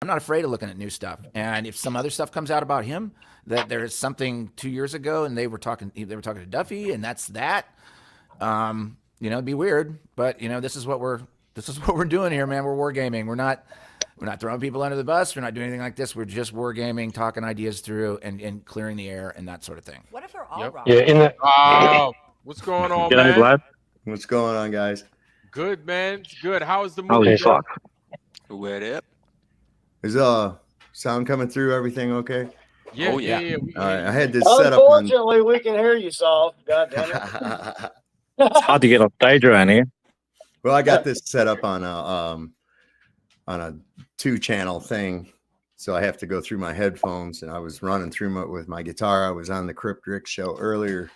not afraid of looking at new stuff. And if some other stuff comes out about him, that there's something 2 years ago, and they were talking to Duffy, and that's that. It'd be weird, but this is what we're doing here, man. We're wargaming. We're not throwing people under the bus. We're not doing anything like this. We're just wargaming, talking ideas through, and clearing the air and that sort of thing. What if we're all wrong? Yeah. What's going on, man? Vlad. What's going on, guys? Good, man. It's good. How is the movie? Holy fuck. What up? Is sound coming through? Everything okay? Yeah. All right, I had this set up. Unfortunately, we can hear you, Saul. God damn it. It's hard to get on stage around here. Well, I got this set up on a 2-channel thing, so I have to go through my headphones, and I was running through with my guitar. I was on the Crypt Rick show earlier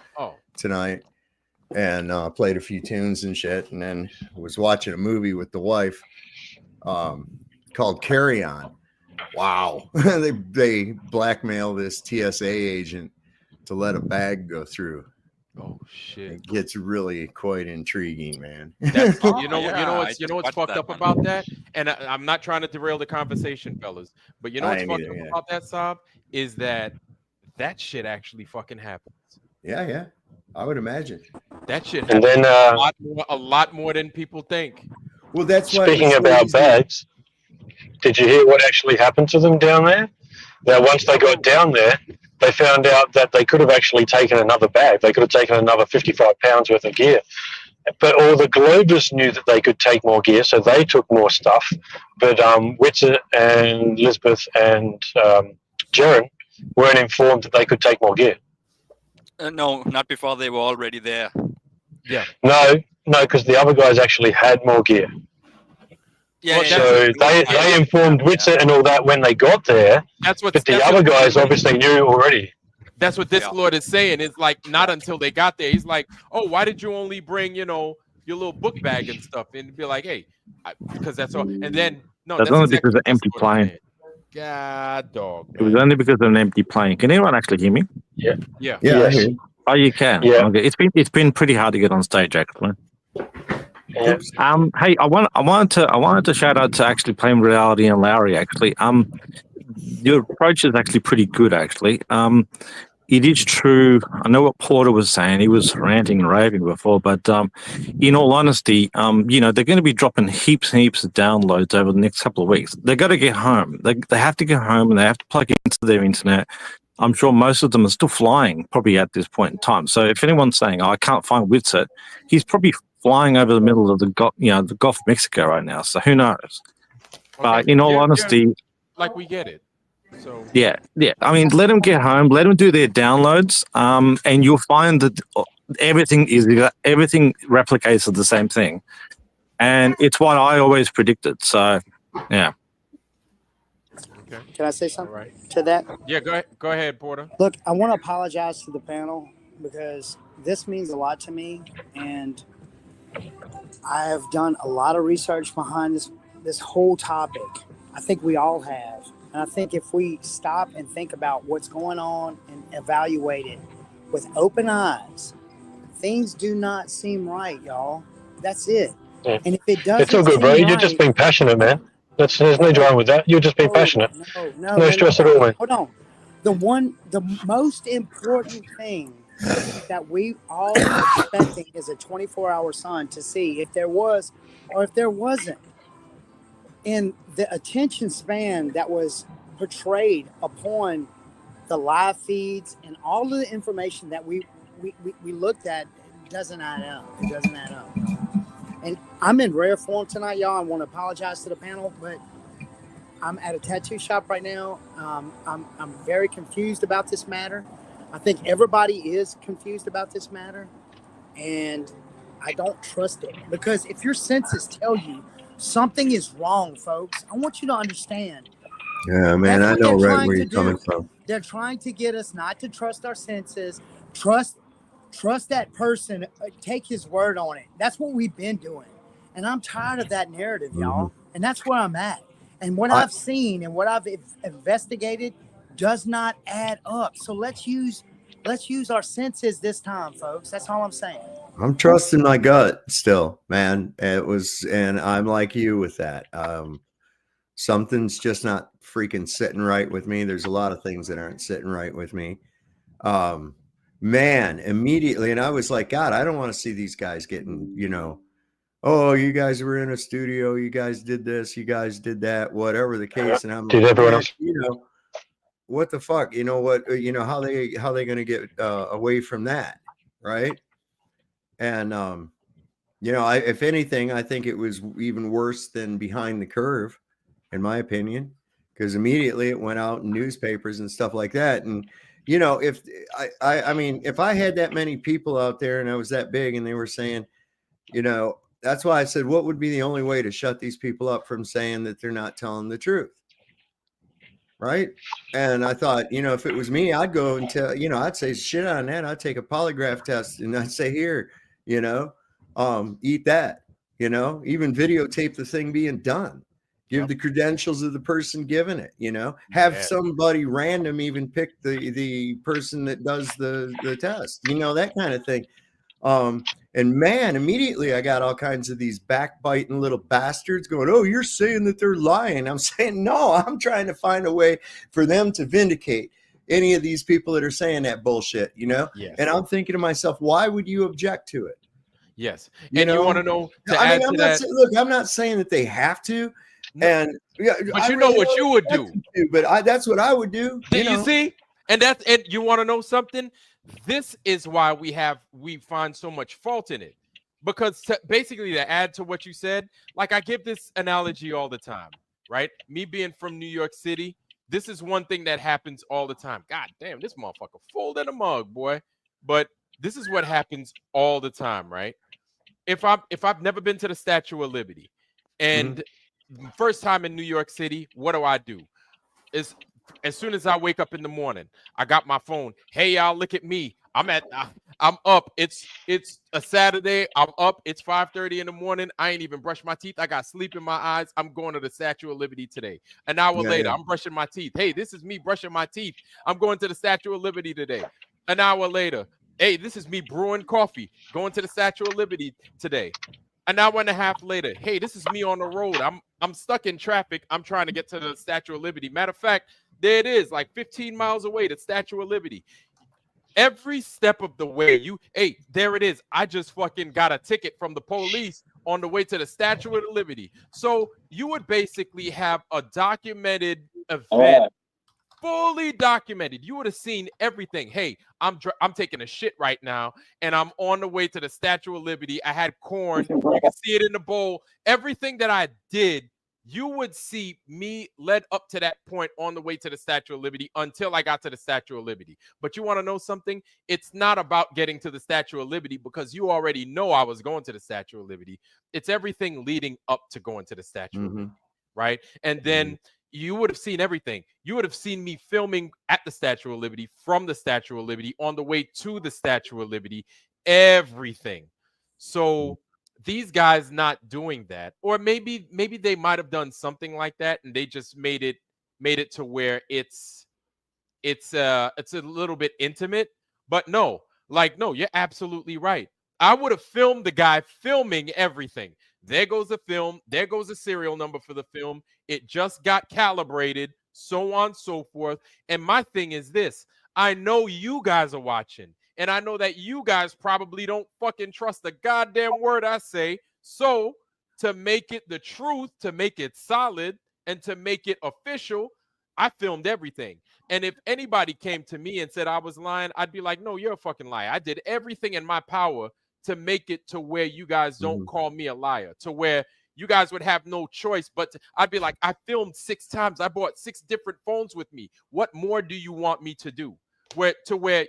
tonight, and played a few tunes and shit, and then was watching a movie with the wife called Carry On. Wow. they blackmail this TSA agent to let a bag go through. Oh shit! It gets really quite intriguing, man. That's, you know what's fucked up about that? And I'm not trying to derail the conversation, fellas, but you know what's fucked up about that, Saab, is that shit actually fucking happens. Yeah, I would imagine that shit happens. And then a lot more than people think. Well, that's speaking about bags. Did you hear what actually happened to them down there? That once they got down there, they found out that they could have actually taken another bag. They could have taken another 55 pounds worth of gear. But all the Globers knew that they could take more gear, so they took more stuff. But Witzer and Elizabeth and Jaren weren't informed that they could take more gear. No, not before they were already there. Yeah. No, because the other guys actually had more gear. Yeah, so they informed Witzer and all that when they got there. But the other guys obviously knew already. That's what this Lord is saying. It's like not until they got there. He's like, oh, why did you only bring, your little book bag and stuff? And be like, hey, because that's all. And then that's only because of an empty plane. God, dog. Man. It was only because of an empty plane. Can anyone actually hear me? Yeah. Yes. Oh, you can. Yeah. Okay. It's been pretty hard to get on stage actually. Yeah. Hey, I wanted to shout out to actually Plain Reality and Lowry actually. Your approach is actually pretty good actually. It is true. I know what Porter was saying. He was ranting and raving before, but in all honesty, they're going to be dropping heaps and heaps of downloads over the next couple of weeks. They got to get home. They have to get home and they have to plug into their internet. I'm sure most of them are still flying probably at this point in time. So if anyone's saying, I can't find Witzer, he's probably flying over the middle of the Gulf of Mexico right now. So who knows? But in all honesty, like we get it. So yeah. I mean, let them get home, let them do their downloads, and you'll find that everything replicates the same thing, and it's what I always predicted. So, yeah. Okay. Can I say something to that? Yeah, go ahead, Porter. Look, I want to apologize to the panel because this means a lot to me, and I have done a lot of research behind this whole topic. I think we all have. And I think if we stop and think about what's going on and evaluate it with open eyes, things do not seem right, y'all. That's it. Yeah. And if it doesn't, it's all good, bro. You're just being passionate, man. There's no drama with that. You're just being passionate. No stress at all, man. Hold on. The most important thing that we all are expecting is a 24-hour sun to see if there was or if there wasn't. In the attention span that was portrayed upon the live feeds and all of the information that we looked at doesn't add up. It doesn't add up. And I'm in rare form tonight, y'all. I want to apologize to the panel, but I'm at a tattoo shop right now. I'm very confused about this matter. I think everybody is confused about this matter, and I don't trust it because if your senses tell you something is wrong, folks, I want you to understand. Yeah, man, I know right where you're coming from. They're trying to get us not to trust our senses, trust that person, take his word on it. That's what we've been doing. And I'm tired of that narrative, y'all. And that's where I'm at. And what I've seen and what I've investigated does not add up. So let's use our senses this time, folks. That's all I'm saying. I'm trusting my gut still, man. And I'm like you with that. Something's just not freaking sitting right with me. There's a lot of things that aren't sitting right with me. Man, immediately. And I was like, God, I don't want to see these guys getting, oh, you guys were in a studio, you guys did this, you guys did that, whatever the case. And I'm Did like, everyone man, else? what the fuck? You know what? How they going to get away from that, right? And if anything, I think it was even worse than Behind the Curve, in my opinion, because immediately it went out in newspapers and stuff like that. And if if I had that many people out there and I was that big and they were saying, that's why I said, what would be the only way to shut these people up from saying that they're not telling the truth? Right. And I thought, if it was me, I'd go and tell, I'd say shit on that. I'd take a polygraph test and I'd say, here, eat that, even videotape the thing being done. Give the credentials of the person giving it, have somebody random even pick the person that does the test, that kind of thing. And man, immediately I got all kinds of these backbiting little bastards going, oh, you're saying that they're lying. I'm saying, no, I'm trying to find a way for them to vindicate any of these people that are saying that bullshit, Yes. And I'm thinking to myself, why would you object to it? Yes. You want to know, I'm not saying that they have to. And but you know what you would do. But that's what I would do. You see? And you want to know something? This is why we find so much fault in it. Because basically, to add to what you said, like I give this analogy all the time, right? Me being from New York City, this is one thing that happens all the time. God damn, this motherfucker full in a mug, boy. But this is what happens all the time, right? If I've never been to the Statue of Liberty, and first time in New York City, what do? Is as soon as I wake up in the morning, I got my phone. Hey, y'all, look at me. I'm up. It's a Saturday. I'm up. It's 5:30 in the morning. I ain't even brushed my teeth. I got sleep in my eyes. I'm going to the Statue of Liberty today. An hour later, I'm brushing my teeth. Hey, this is me brushing my teeth. I'm going to the Statue of Liberty today. An hour later, hey, this is me brewing coffee. Going to the Statue of Liberty today. An hour and a half later, hey, this is me on the road. I'm stuck in traffic. I'm trying to get to the Statue of Liberty. Matter of fact, there it is, like 15 miles away, the Statue of Liberty. Every step of the way, there it is. I just fucking got a ticket from the police on the way to the Statue of Liberty. So you would basically have a documented event, fully documented. You would have seen everything. Hey, I'm taking a shit right now, and I'm on the way to the Statue of Liberty. I had corn. You can see it in the bowl. Everything that I did, you would see me led up to that point on the way to the Statue of Liberty until I got to the Statue of Liberty. But you want to know something? It's not about getting to the Statue of Liberty because you already know I was going to the Statue of Liberty. It's everything leading up to going to the Statue of Liberty, right? And then you would have seen everything. You would have seen me filming at the Statue of Liberty, from the Statue of Liberty, on the way to the Statue of Liberty, everything. So these guys not doing that, or maybe they might have done something like that, and they just made it to where it's a little bit intimate. But no, you're absolutely right. I would have filmed the guy filming everything. There goes the film. There goes the serial number for the film. It just got calibrated, so on, so forth. And my thing is this. I know you guys are watching. And I know that you guys probably don't fucking trust the goddamn word I say. So to make it the truth, to make it solid, and to make it official, I filmed everything. And if anybody came to me and said I was lying, I'd be like, no, you're a fucking liar. I did everything in my power to make it to where you guys don't call me a liar, to where you guys would have no choice but I'd be like, I filmed 6 times. I bought 6 different phones with me. What more do you want me to do? Where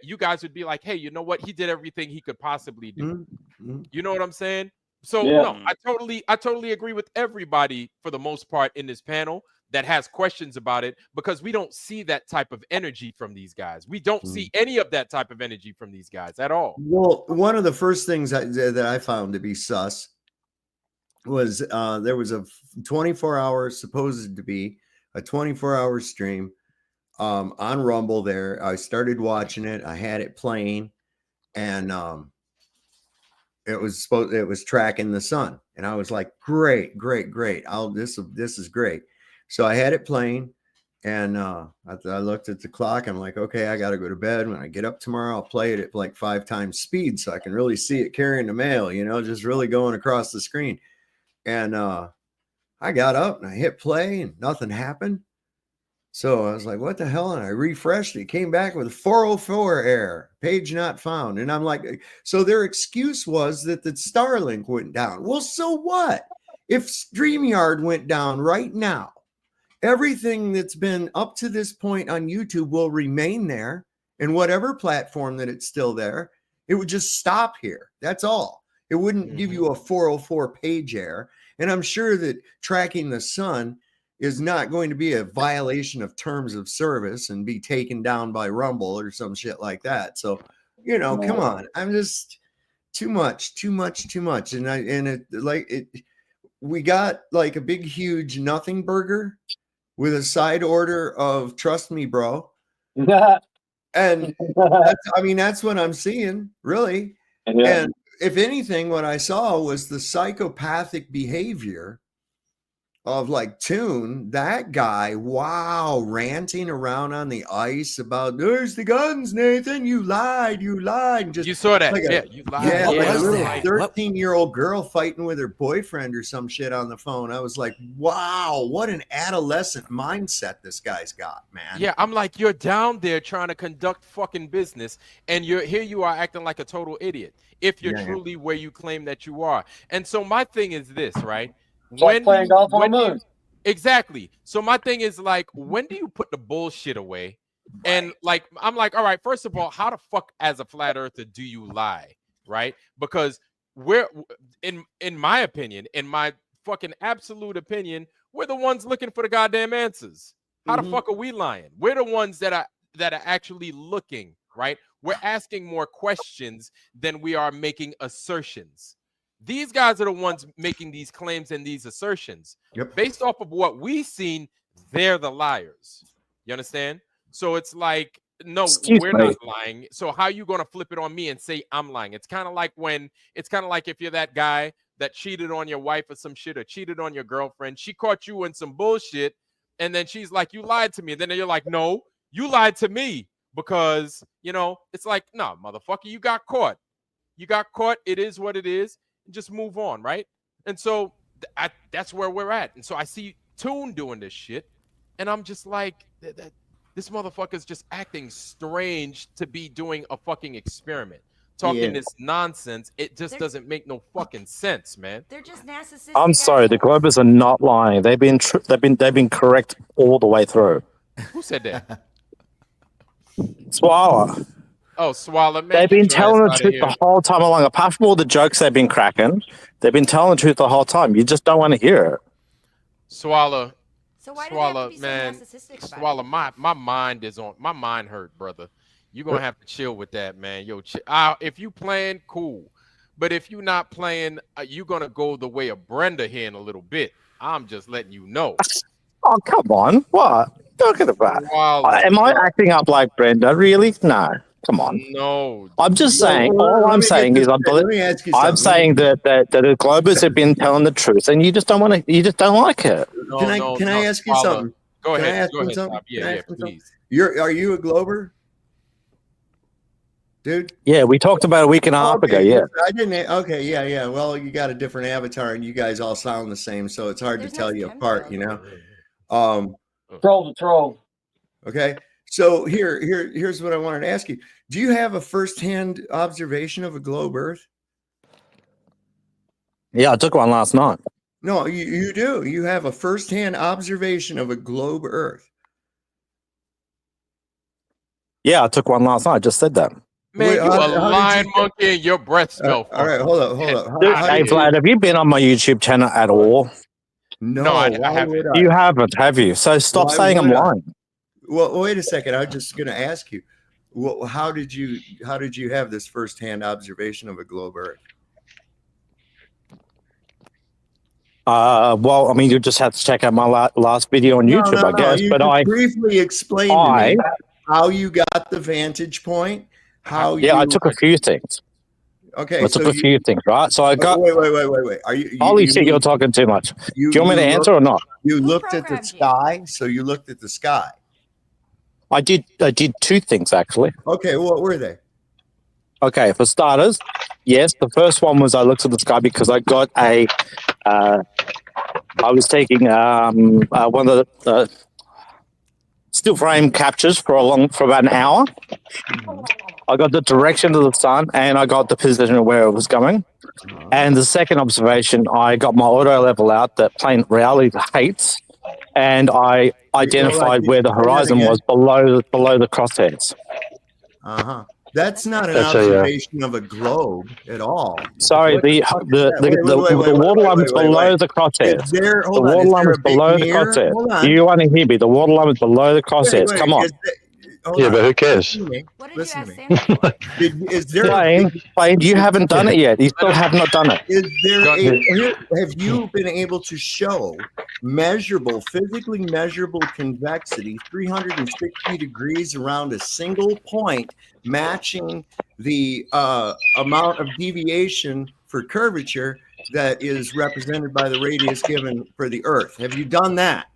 you guys would be like, hey, you know what? He did everything he could possibly do. You know what I'm saying? So no, I totally agree with everybody for the most part in this panel that has questions about it, because we don't see that type of energy from these guys. We don't see any of that type of energy from these guys at all. Well, one of the first things that I found to be sus was there was a 24-hour, supposed to be a 24-hour stream on Rumble there. I started watching it. I had it playing, and it was tracking the sun, and I was like, great. This is great. So I had it playing, And I looked at the clock. I'm like, okay, I got to go to bed. When I get up tomorrow, I'll play it at like 5 times speed so I can really see it carrying the mail, just really going across the screen. And I got up and I hit play and nothing happened. So I was like, what the hell? And I refreshed it, came back with a 404 error, page not found. And I'm like, so their excuse was that the Starlink went down. Well, so what? If StreamYard went down right now, everything that's been up to this point on YouTube will remain there, and whatever platform that it's still there, it would just stop here. That's all. It wouldn't give you a 404 page error. And I'm sure that tracking the sun is not going to be a violation of terms of service and be taken down by Rumble or some shit like that. So, come on. I'm just too much. And we got like a big, huge nothing burger with a side order of trust me, bro. And that's what I'm seeing, really. Yeah. And if anything, what I saw was the psychopathic behavior of like Toon, that guy, ranting around on the ice about there's the guns, Nathan. You lied. Just you saw that. like you lied. Yeah, What like a was little that? 13-year-old girl fighting with her boyfriend or some shit on the phone. I was like, wow, what an adolescent mindset this guy's got, man. Yeah, I'm like, you're down there trying to conduct fucking business, and you are acting like a total idiot if you're truly where you claim that you are. And so my thing is this, right? Playing golf on the moon. Exactly. So my thing is like, when do you put the bullshit away? Right. And like, I'm like, all right, first of all, how the fuck as a flat earther do you lie? Right? Because we're in my opinion, in my fucking absolute opinion, we're the ones looking for the goddamn answers. How the fuck are we lying? We're the ones that are actually looking, right? We're asking more questions than we are making assertions. These guys are the ones making these claims and these assertions. Yep. Based off of what we've seen, they're the liars. You understand? So it's like, no, we're not lying. So how are you going to flip it on me and say I'm lying? It's kind of like if you're that guy that cheated on your wife or some shit, or cheated on your girlfriend. She caught you in some bullshit, and then she's like, you lied to me. And then you're like, no, you lied to me, because, it's like, no, motherfucker, you got caught. You got caught. It is what it is. Just move on, right? And so that's where we're at. And so I see Toon doing this shit, and I'm just like, this motherfucker's just acting strange to be doing a fucking experiment, talking this nonsense. It just doesn't make no fucking sense, man. They're just narcissistic. I'm sorry, the Globers are not lying. They've been correct all the way through. Who said that? Swallow. Oh, Swallow, man. They've been telling the truth the whole time along. Apart from all the jokes they've been cracking, they've been telling the truth the whole time. You just don't want to hear it. Swallow. So why Swallow, do they have to be so narcissistic about Swallow, it? my mind hurt, brother. You're gonna have to chill with that, man. Yo, if you playing, cool. But if you're not playing, you're gonna go the way of Brenda here in a little bit. I'm just letting you know. Oh, come on. What? Talking about? Swallow, Am I acting up like Brenda? Really? No. Come on. No. I'm just saying. All I'm saying is, I'm saying that the Globers have been telling the truth, and you just don't want to. You just don't like it. No, Can I ask you something? Go Can I ahead. ask Go you ahead. something? Yeah, please. Are you a Glober, dude? Yeah, we talked about a week and a half ago. Yeah. I didn't. Okay. Yeah. Well, you got a different avatar, and you guys all sound the same, so it's hard to tell you apart. Troll to troll. Okay. So here's what I wanted to ask you. Do you have a firsthand observation of a globe Earth? Yeah, I took one last night. No, you do. You have a firsthand observation of a globe Earth. Yeah, I took one last night. I just said that. Man, you a lion monkey and your breath smell. All right, hold up. Hey, Vlad, have you been on my YouTube channel at all? No, I haven't. You haven't, have you? So stop saying I'm lying. Well, wait a second. I'm just going to ask you. Well, how did you have this firsthand observation of a globe Earth? Well, I mean, you just have to check out my last video on YouTube, I guess. You but I briefly explained to me how you got the vantage point. I took a few things. Okay, Let's so look a few things, right? So I got. wait. Are you? Holy you shit, you're talking too much. Do you want me to answer or not? You Who looked at the programmed you? sky, so you looked at the sky. I did two things actually. Okay, what were they? Okay, for starters, yes, the first one was I looked at the sky because I got a. I was taking one of the still frame captures for about an hour. I got the direction of the sun and I got the position of where it was going. And the second observation, I got my auto level out that plain reality hates, and I identified where the horizon was below the crosshairs. That's not an That's a, observation of a globe at all. Sorry, What the fuck is that? the waterline was below the Is crosshairs. there? The Hold on. Is waterline there was a big below the mirror? crosshairs. Hold on. Do you want to hear me? The waterline was below the crosshairs. Wait, Come on. Hold Yeah, on. but who cares? What did Listen you to ask me. Santa for? Is there a Plain, you haven't done it yet. You still have not done it. Is there Gun- have you been able to show physically measurable convexity 360 degrees around a single point, matching the amount of deviation for curvature that is represented by the radius given for the Earth? Have you done that?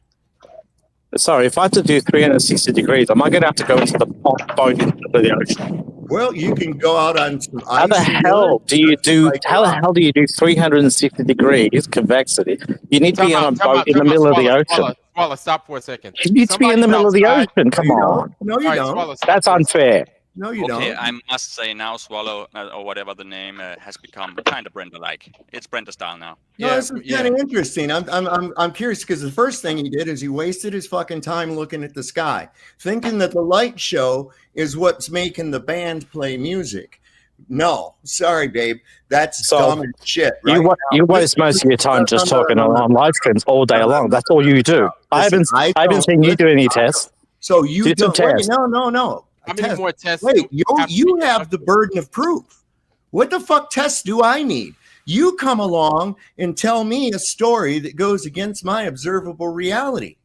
Sorry, if I had to do 360 degrees, am I going to have to go into the boat into the ocean? Well, you can go out on some ice. How the hell do you do? How the hell do you do 360 degrees convexity? You need to be on a boat in the middle of the ocean. Swallow, stop for a second. You need to be in the middle of the ocean. Come on, No, you don't. Swallow, stop that's for a unfair. No, you Okay, don't. I must say now Swallow, or whatever the name, has become kind of Brenda-like. It's Brenda style now. No, this is kind of interesting. I'm curious because the first thing he did is he wasted his fucking time looking at the sky, thinking that the light show is what's making the band play music. No, sorry, babe. That's dumb as shit. Right You waste most of your time just talking on live streams all day long. That's all you do. I haven't seen you do any tests. So you Do some don't. Wait, tests. no. How many more tests? Wait, do we have to you be have the burden of proof. What the fuck tests do I need? You come along and tell me a story that goes against my observable reality.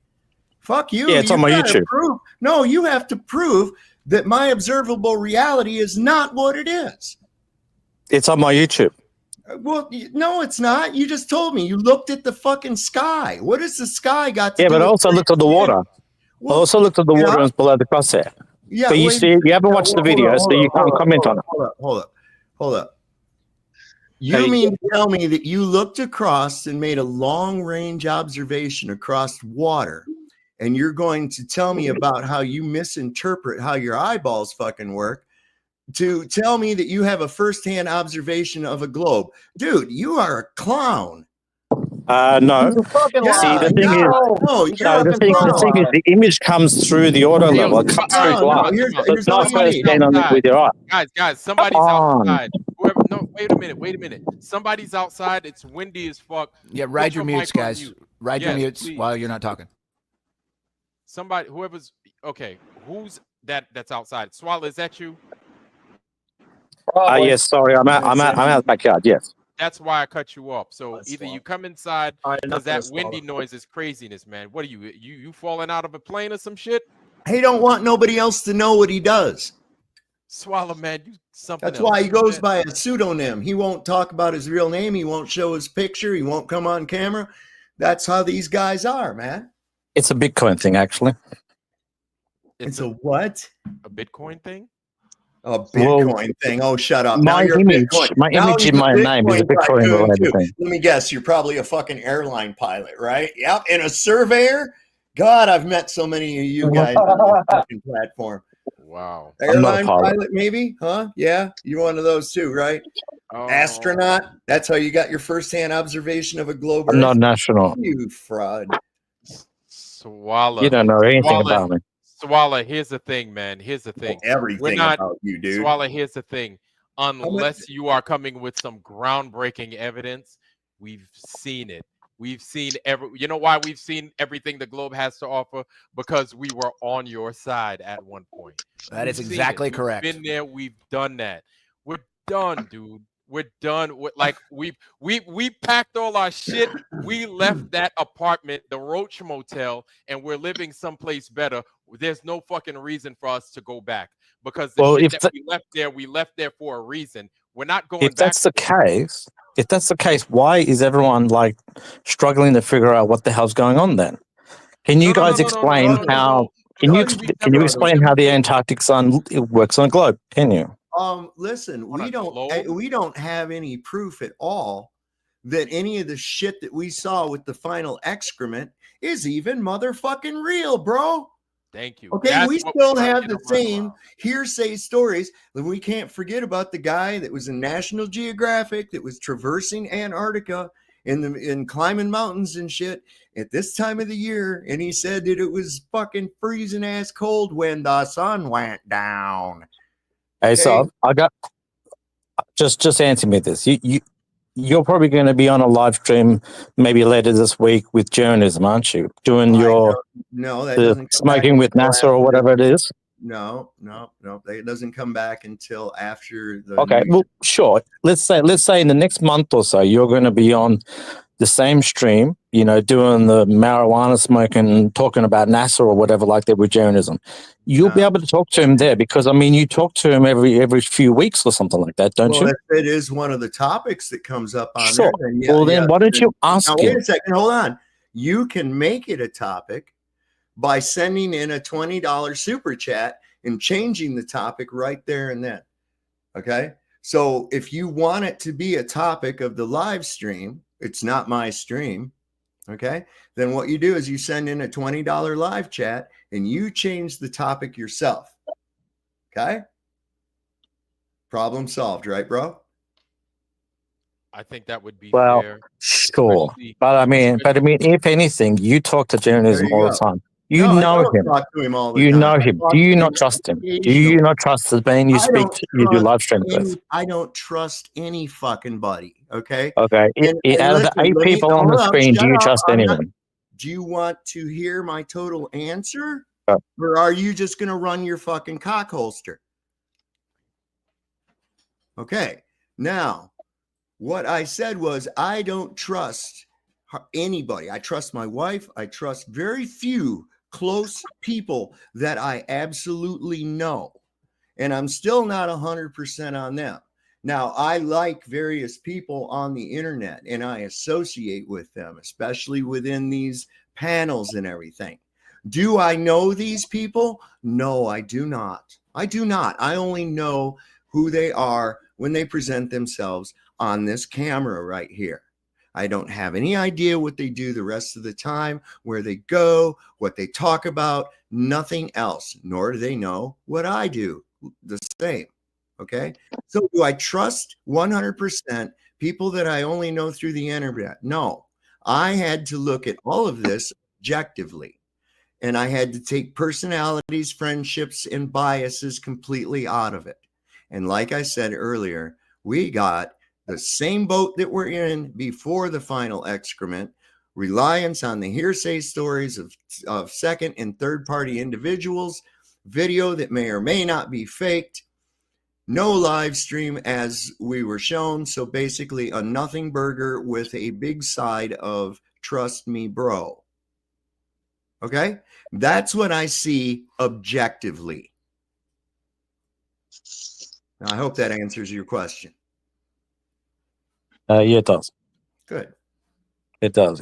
Fuck you. Yeah, it's on my YouTube. No, you have to prove that my observable reality is not what it is. It's on my YouTube. Well, no, it's not. You just told me you looked at the fucking sky. What does the sky got to do? Yeah, but I with also looked at the water. Well, I also looked at the water and it's below the crosshair. Yeah, but you haven't watched the video, so you can't comment on it. Hold up. You mean to tell me that you looked across and made a long-range observation across water, and you're going to tell me about how you misinterpret how your eyeballs fucking work to tell me that you have a first-hand observation of a globe? Dude, you are a clown. No. See, the thing is, the image comes through the auto level. It comes through glass. It's not first stand on it with your eye. Guys, somebody's outside. Wait a minute. Somebody's outside. It's windy as fuck. Yeah, ride your mutes, guys. Ride your mutes while you're not talking. Somebody, whoever's okay. Who's that's outside? Swallow, is that you? Yes, sorry, I'm out the backyard. Yes. That's why I cut you off. So either you come inside because that windy noise is craziness, man. What are you falling out of a plane or some shit? He don't want nobody else to know what he does. Swallow, man, you something. That's why he goes by a pseudonym. He won't talk about his real name. He won't show his picture. He won't come on camera. That's how these guys are, man. It's a Bitcoin thing, actually. It's a what? A Bitcoin thing? A Bitcoin thing. Oh, shut up. My image in my name is a Bitcoin related thing. Let me guess. You're probably a fucking airline pilot, right? Yep. And a surveyor. God, I've met so many of you guys on this fucking platform. Wow. Airline pilot, maybe? Huh? Yeah. You're one of those too, right? Oh. Astronaut. That's how you got your first-hand observation of a globe. I'm not national. You fraud. Swallow. You don't know anything about me. Swallow, here's the thing, man. Here's the thing. Everything about you, dude. Swallow, here's the thing. Unless you are coming with some groundbreaking evidence, we've seen it. We've seen you know why we've seen everything the globe has to offer? Because we were on your side at one point. That is exactly correct. We've been there, we've done that. We're done, dude. We're done. We packed all our shit. We left that apartment, the Roach Motel, and we're living someplace better. There's no fucking reason for us to go back because the shit that we left there for a reason. We're not going If back. that's the case, why is everyone like struggling to figure out what the hell's going on then? Can you guys explain how? Can you explain how the Antarctic sun works on a globe? Can you? Listen, On a we don't have any proof at all that any of the shit that we saw with the final excrement is even motherfucking real, bro. Thank you. Okay, That's we what still we're trying to have get the our mind same around. hearsay stories. And we can't forget about the guy that was in National Geographic that was traversing Antarctica in climbing mountains and shit at this time of the year, and he said that it was fucking freezing ass cold when the sun went down. Hey, Okay. so I got just answer me this. You're probably going to be on a live stream maybe later this week with journalism, aren't you? Doing No, that the doesn't come back smoking with until NASA or after- whatever it is. No, it doesn't come back until after the Okay, New well, sure. Let's say in the next month or so, you're going to be on the same stream, you know, doing the marijuana smoking, talking about NASA or whatever, like that with journalism. You'll be able to talk to him there because I mean, you talk to him every few weeks or something like that, don't you? If it is one of the topics that comes up on Sure. there, then Well, then why don't you ask Now, him? wait a second, hold on. You can make it a topic by sending in a $20 super chat and changing the topic right there and then. Okay. So if you want it to be a topic of the live stream, it's not my stream. Okay. Then what you do is you send in a $20 live chat and you change the topic yourself. Okay. Problem solved, right, bro? I think that would be Well, fair. sure. especially- But I mean, if anything, you talk to journalism There you all go. the time. You No, I know don't him. talk to him all the You time. know I him. talk Do you to not him trust him? Do you occasionally. not trust the man you I don't you do trust live streams with? I don't trust any fucking buddy. Okay. Okay. And Out of the listen, 8 let me- people on hold the up, screen, do shut you up. trust I'm not- anyone? Do you want to hear my total answer? Oh. Or are you just going to run your fucking cock holster? Okay. Now, what I said was I don't trust anybody. I trust my wife. I trust very few close people that I absolutely know. And I'm still not 100% on them. Now, I like various people on the internet and I associate with them, especially within these panels and everything. Do I know these people? No, I do not. I do not. I only know who they are when they present themselves on this camera right here. I don't have any idea what they do the rest of the time, where they go, what they talk about, nothing else, nor do they know what I do the same. Okay. So do I trust 100% people that I only know through the internet? No, I had to look at all of this objectively. And I had to take personalities, friendships, and biases completely out of it. And like I said earlier, we got the same boat that we're in before the final excrement, reliance on the hearsay stories of second and third party individuals, video that may or may not be faked, no live stream as we were shown. So basically a nothing burger with a big side of trust me, bro. Okay. That's what I see objectively. Now, I hope that answers your question. Yeah, it does. Good. It does.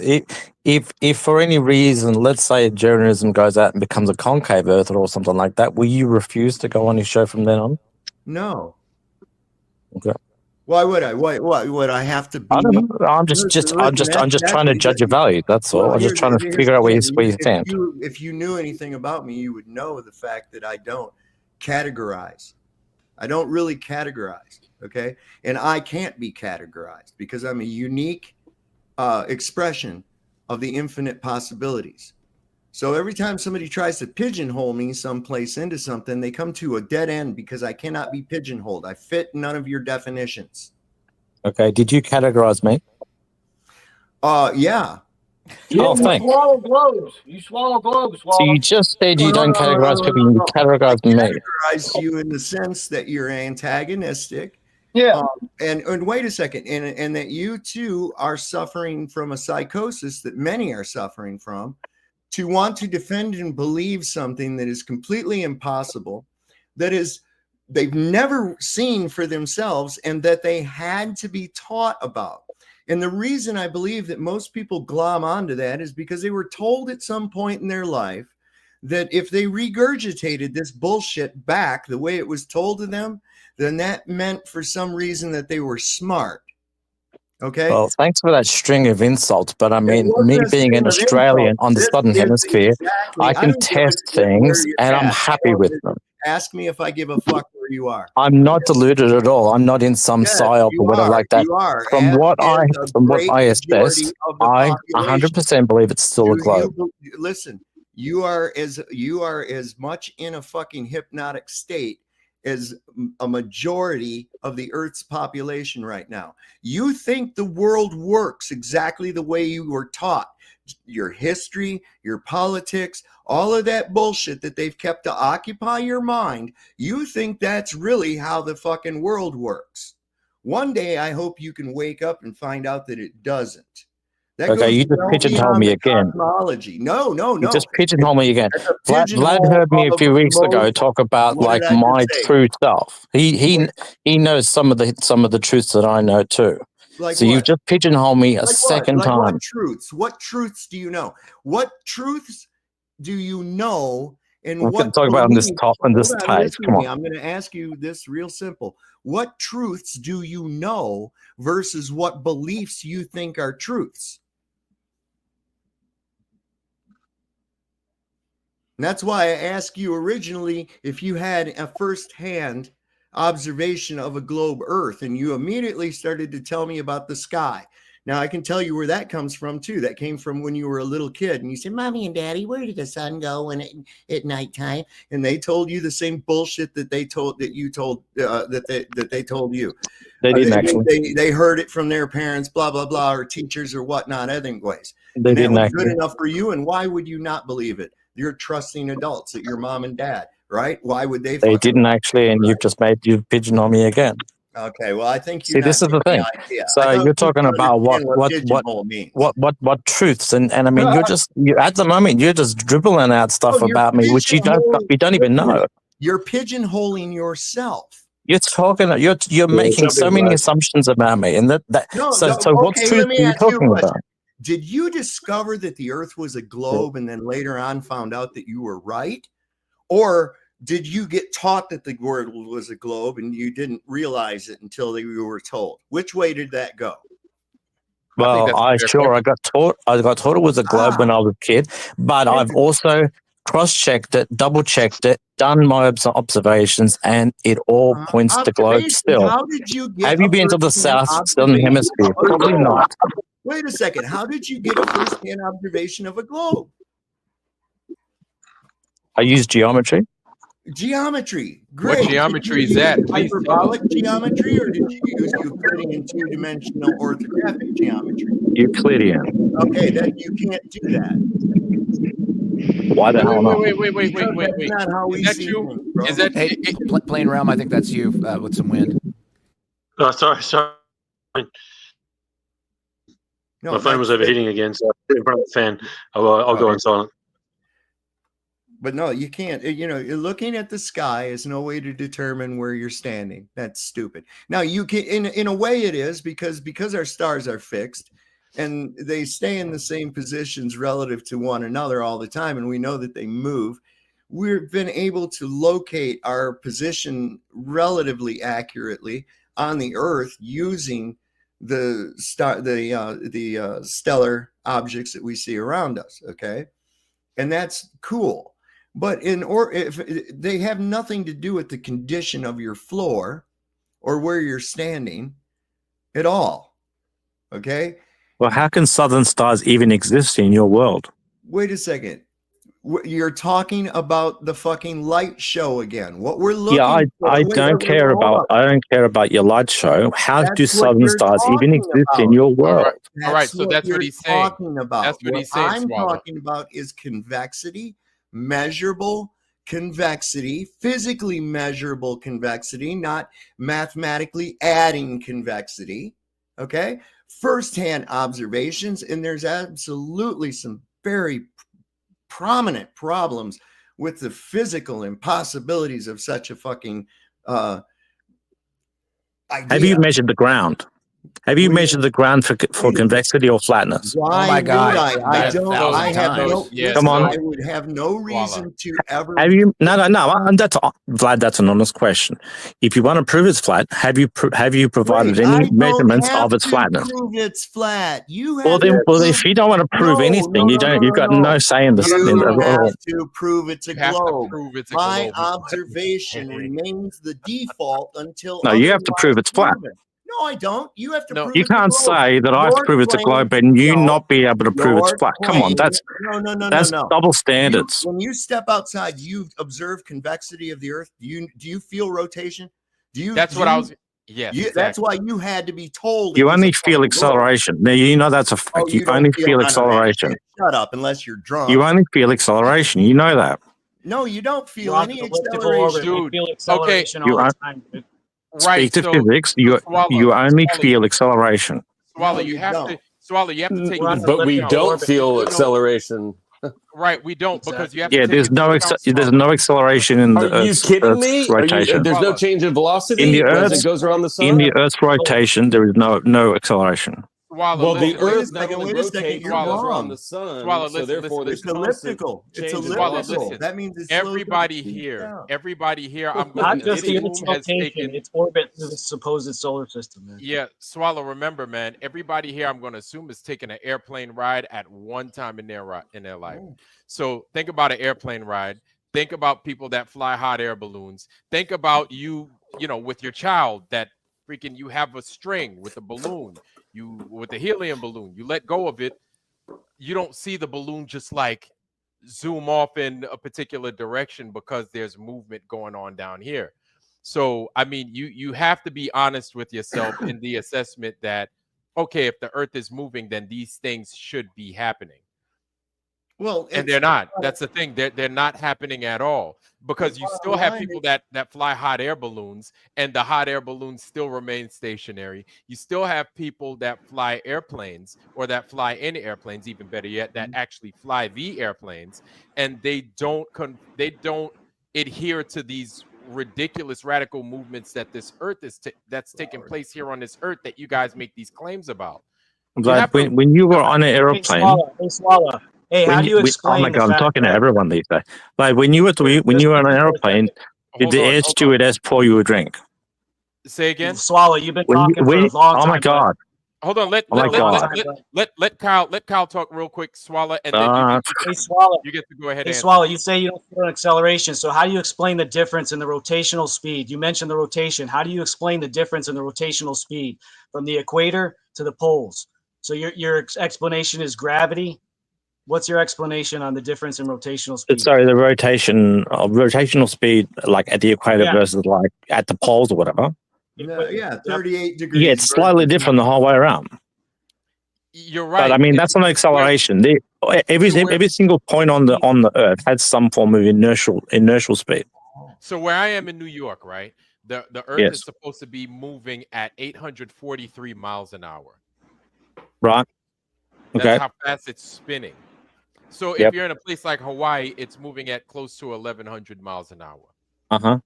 If for any reason, let's say journalism goes out and becomes a concave earther or something like that, will you refuse to go on his show from then on? No. Okay. Why would I? What would I have to be? I don't know. I'm just trying to judge your value. That's all. I'm just trying to figure out where you stand. If you knew anything about me, you would know the fact that I don't categorize. I don't really categorize. Okay. And I can't be categorized because I'm a unique expression of the infinite possibilities. So every time somebody tries to pigeonhole me someplace into something, they come to a dead end because I cannot be pigeonholed. I fit none of your definitions. Okay. Did you categorize me? Yeah. Oh, thanks. You swallow globes. So you just said you don't categorize people, you categorize me. Categorize you in the sense that you're antagonistic. Yeah. And wait a second, and that you too are suffering from a psychosis that many are suffering from, to want to defend and believe something that is completely impossible, that is they've never seen for themselves and that they had to be taught about. And the reason I believe that most people glom onto that is because they were told at some point in their life that if they regurgitated this bullshit back the way it was told to them, then that meant for some reason that they were smart. Okay. Well, thanks for that string of insults, but I mean, wasn't me a being string an of Australian insults. on the This southern is hemisphere, exactly- I I can don't give a test shit where things, you're and I'm at. happy with them. Ask me if I give a fuck where you are. I'm not deluded at all. I'm not in some Yes, psyop you or whatever are. like that. You are. From As what is I a great assess, majority of the I population. 100% believe it's still a globe. Listen, you are as much in a fucking hypnotic state as a majority of the Earth's population right now. You think the world works exactly the way you were taught. Your history, your politics, all of that bullshit that they've kept to occupy your mind, you think that's really how the fucking world works. One day, I hope you can wake up and find out that it doesn't. That Okay, goes you just well pigeonhole beyond me the again. Cosmology. No. You just pigeonhole me again. It's a Vlad pigeonhole heard me a of few weeks ago most- talk about What like did I just my say? true self. He knows some of the truths that I know too. Like So what? you've just pigeonholed me a Like second what? Like time. what truths? What truths do you know? What truths do you know? And We can what talk about on this beliefs- top on this Hold on, page. listen to Come me. on. I'm going to ask you this real simple. What truths do you know versus what beliefs you think are truths? And that's why I asked you originally if you had a firsthand observation of a globe Earth, and you immediately started to tell me about the sky. Now I can tell you where that comes from too. That came from when you were a little kid, and you said, "Mommy and Daddy, where did the sun go when at nighttime?" And they told you the same bullshit that they told that you told that they told you. They didn't actually. They heard it from their parents, blah blah blah, or teachers or whatnot. Anyways, They and that didn't was actually. good enough for you. And why would you not believe it? You're trusting adults, that your mom and dad, right? Why would they? They didn't actually, and you've just made you pigeonhole me again. Okay, well, I think See, you're this not is the getting thing. the idea. I So don't you're think talking you about understand what pigeonhole means. what truths, and I mean you at the moment you're just dribbling out stuff you're about me which you don't even know. You're pigeonholing yourself. You're talking. You're making so many assumptions about me, and that so what Okay, truth let are me you ask you a talking question. about? Did you discover that the Earth was a globe and then later on found out that you were right? Or did you get taught that the world was a globe and you didn't realize it until you were told? Which way did that go? Well, I got taught it was a globe when I was a kid, but I've also cross-checked it, double-checked it, done my observations, and it all points to globe still. How did you get Have you been to the southern hemisphere? Probably not. Wait a second. How did you get a first-hand observation of a globe? I use geometry. Geometry. Great. What geometry is that? Please tell hyperbolic geometry, or did you use Euclidean two-dimensional orthographic geometry? Euclidean. Okay, then you can't do that. Why the hell not? Wait. That's not how we see things, bro. Is that Hey, Plain Realm, I think that's you with some wind. Oh, sorry. No, My phone was overheating again, so in front of the fan. I'll go on silent. But no, you can't. You're looking at the sky is no way to determine where you're standing. That's stupid. Now you can, in a way, it is because our stars are fixed and they stay in the same positions relative to one another all the time, and we know that they move. We've been able to locate our position relatively accurately on the Earth using the stellar objects that we see around us. Okay, and that's cool. But if they have nothing to do with the condition of your floor or where you're standing at all. Okay. Well, how can southern stars even exist in your world? Wait a second. You're talking about the fucking light show again. What we're looking for. I don't care about your light show. How do southern stars even exist in your world? All right. So that's what he's saying. About. That's what he's saying. I'm talking about is convexity, measurable convexity, physically measurable convexity, not mathematically adding convexity. Okay. Firsthand observations. And there's absolutely some very prominent problems with the physical impossibilities of such a fucking idea. Have you measured the ground? Have you measured the ground for convexity or flatness? Why my God. would I? I don't. No, I have no. yeah, Come on. I would have no reason to ever. Have you? No. That's Vlad. That's an honest question. If you want to prove it's flat, have you provided Wait, I any don't measurements have of its to flatness? Prove it's flat. You have Well, then, to prove- if you don't want to prove No, anything, no, you no, don't. no, You've got no. no say in this No, at all. have to prove it's a You have to globe. prove it's a My globe. observation remains the default until. No, you have to prove it's flat. proven. No, I don't. You have to No. prove You it's a can't globe. say that I have to Your prove it's a claim- globe and you no, not be able to prove it's your flat. Come on, claim- that's no. double standards. When you step outside, you observe convexity of the Earth. Do you feel rotation? That's what I was. Yes, That's exactly. why you had to be told. You it was only a feel globe. acceleration. Now you know that's a fact. Oh, you don't only feel none of that acceleration. shit. Shut up, unless you're drunk. You only feel acceleration. You know that. No, you don't feel Rock any elliptical orbit, acceleration. we feel acceleration You all are- the time. Dude. Right. Speak to So physics. You only feel acceleration. Swallow, No, you you have don't. to swallow. You have to take. We're on into But we account- don't feel No, acceleration. Right, we don't because you have Yeah, to. there's take into account, there's Swallow. no acceleration in Are the you Earth's, kidding Earth's me? Are you, rotation. there's no Swallow. change in velocity In the as Earth- it goes around the sun? In the Earth's rotation, there is no acceleration. Swallow, well, the listen, Earth listen. not only wait a second, rotates you're it goes wrong. around the sun, Swallow, so listen, therefore listen. there's It's elliptical. It's change in Swallow, elliptical. listen. That means it slows Everybody down. here, everybody here. I'm Not going. just the This Earth's room has rotation, taken. its orbit through the supposed solar system. Man. Yeah, Swallow. Remember, man. Everybody here, I'm going to assume, is taking an airplane ride at one time in their life. So think about an airplane ride. Think about people that fly hot air balloons. Think about you know, with your child that freaking you have a string with a balloon. You with the helium balloon. You let go of it. You don't see the balloon just like zoom off in a particular direction because there's movement going on down here. So, I mean, you have to be honest with yourself in the assessment that, okay, if the Earth is moving, then these things should be happening. Well, And they're not. That's the thing. They're not happening at all because you still have people that fly hot air balloons and the hot air balloons still remain stationary. You still have people that fly airplanes or that fly in airplanes, even better yet, that actually fly the airplanes, and they don't adhere to these ridiculous radical movements that this Earth is that's taking place here on this Earth that you guys make these claims about. Like when you were on an aeroplane. Hey, Swallow. Hey, how do you explain oh my God, the I'm fact talking to that- everyone these days. Like when you were on an airplane, did the air stewardess pour you a drink? Say again. Swallow, you've been talking for a long time. Oh my God. Hold on, let Kyle talk real quick, Swallow, and then Hey, Swallow. You get to go ahead. Hey, and Swallow, you say you don't feel an acceleration. So how do you explain the difference in the rotational speed? You mentioned the rotation. How do you explain the difference in the rotational speed from the equator to the poles? So your explanation is gravity. What's your explanation on the difference in rotational speed? Sorry, the rotational speed, like at the equator versus like at the poles or whatever. Yeah, 38 degrees. Yeah, it's slightly different the whole way around. You're right. But I mean, that's not acceleration. Every single point on the Earth has some form of inertial speed. So where I am in New York, right? The Earth is supposed to be moving at 843 miles an hour. Right. Okay. That's how fast it's spinning. So if you're in a place like Hawaii, it's moving at close to 1,100 miles an hour. Uh-huh.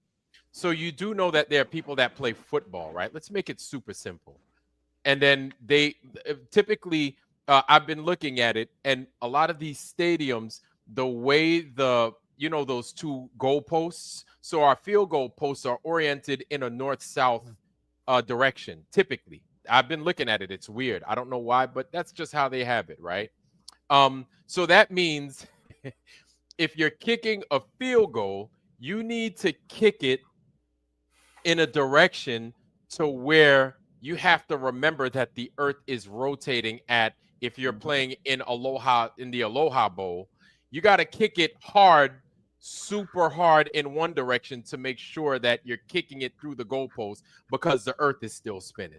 So you do know that there are people that play football, right? Let's make it super simple. And then they typically, I've been looking at it, and a lot of these stadiums, the way those two goalposts, so our field goal posts are oriented in a north-south direction, typically. I've been looking at it. It's weird. I don't know why, but that's just how they have it, right? So that means if you're kicking a field goal, you need to kick it in a direction to where you have to remember that the Earth is rotating at, if you're playing in the Aloha Bowl, you got to kick it hard, super hard in one direction to make sure that you're kicking it through the goalpost because the Earth is still spinning.